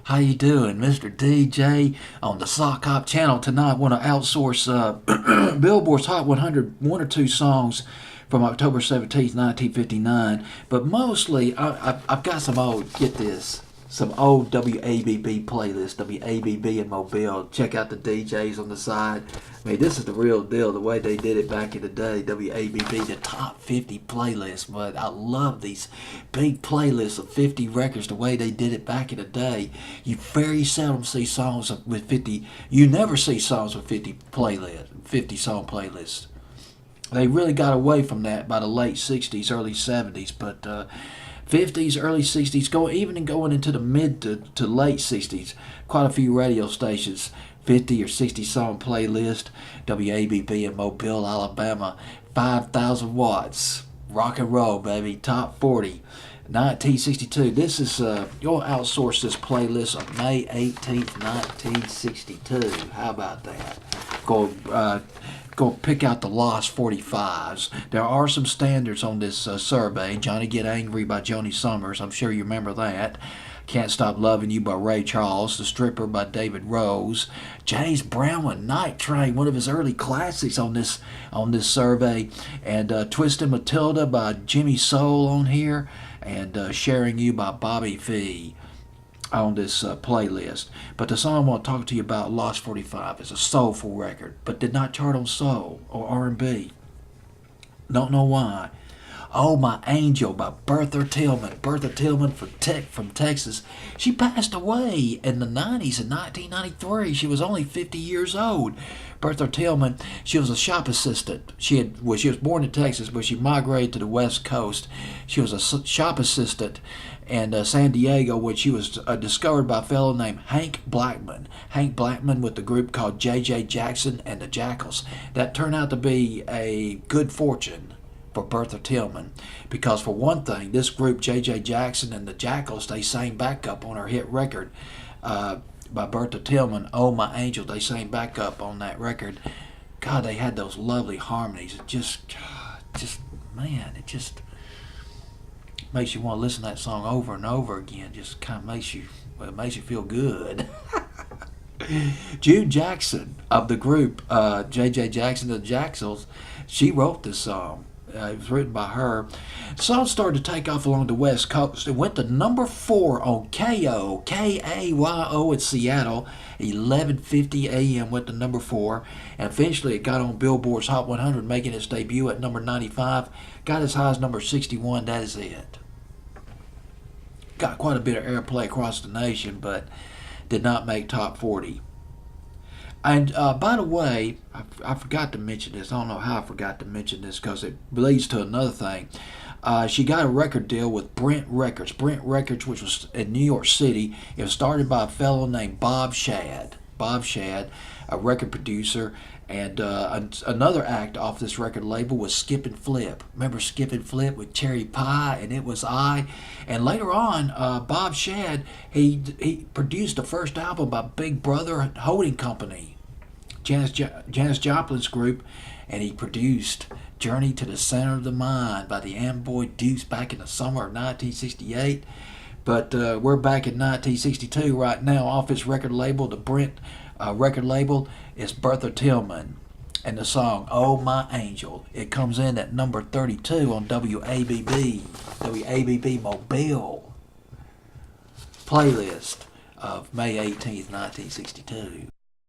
How you doing, Mr. DJ on the Sock Hop channel tonight? Want to outsource Billboard's Hot 100, one or two songs from October 17th, 1959. But mostly, I've got some old, get this, some old WABB playlists, WABB in Mobile. Check out the DJs on the side. I mean, this is the real deal, the way they did it back in the day, WABB, the top 50 playlists. But I love these big playlists of 50 records, the way they did it back in the day. You very seldom see songs with 50, you never see songs with 50 playlists, 50 song playlists. They really got away from that by the late 60s, early 70s, but 50s, early 60s, even going into the mid to late 60s, quite a few radio stations, 50 or 60 song playlist, WABB in Mobile, Alabama, 5,000 watts, rock and roll, baby, top 40, 1962. This is, you'll outsource this playlist of May 18th, 1962. How about that? Go pick out the lost 45s. There are some standards on this survey. Johnny Get Angry by Joni Summers. I'm sure you remember that. Can't Stop Loving You by Ray Charles. The Stripper by David Rose. James Brown with Night Train, one of his early classics on this survey. And Twisted Matilda by Jimmy Soul on here. And Sharing You by Bobby Fee on this playlist. But the song I want to talk to you about, Lost 45, is a soulful record, but did not chart on soul or R&B. Don't know why. Oh My Angel by Bertha Tillman. Bertha Tillman from Texas. She passed away in the 90s in 1993. She was only 50 years old. Bertha Tillman, she was a shop assistant. She was born in Texas, but she migrated to the West Coast. She was a shop assistant in San Diego when she was discovered by a fellow named Hank Blackman. Hank Blackman with the group called J.J. Jackson and the Jackals. That turned out to be a good fortune for Bertha Tillman, because for one thing, this group J.J. Jackson and the Jackals, they sang backup on her hit record by Bertha Tillman, Oh My Angel. They sang backup on that record. God, they had those lovely harmonies. It just man, it just makes you want to listen to that song over and over again. Just kind of makes you feel good. June Jackson of the group J.J. Jackson and the Jackals, she wrote this song. It was written by her. The song started to take off along the West Coast. It went to number 4 on KAYO in Seattle. 11:50 a.m. went to number 4. And eventually it got on Billboard's Hot 100, making its debut at number 95. Got as high as number 61. That is it. Got quite a bit of airplay across the nation, but did not make top 40. And by the way, I forgot to mention this. I don't know how I forgot to mention this, because it leads to another thing. She got a record deal with Brent Records. Brent Records, which was in New York City. It was started by a fellow named Bob Shad. Bob Shad, a record producer. And another act off this record label was Skip and Flip. Remember Skip and Flip with Cherry Pie and It Was I? And later on, Bob Shad, he produced the first album by Big Brother Holding Company, Janis Joplin's group, and he produced Journey to the Center of the Mind by the Amboy Dukes back in the summer of 1968. But we're back in 1962 right now. Off his record label, the Brent record label, is Bertha Tillman and the song Oh My Angel. It comes in at number 32 on WABB Mobile playlist of May 18th, 1962.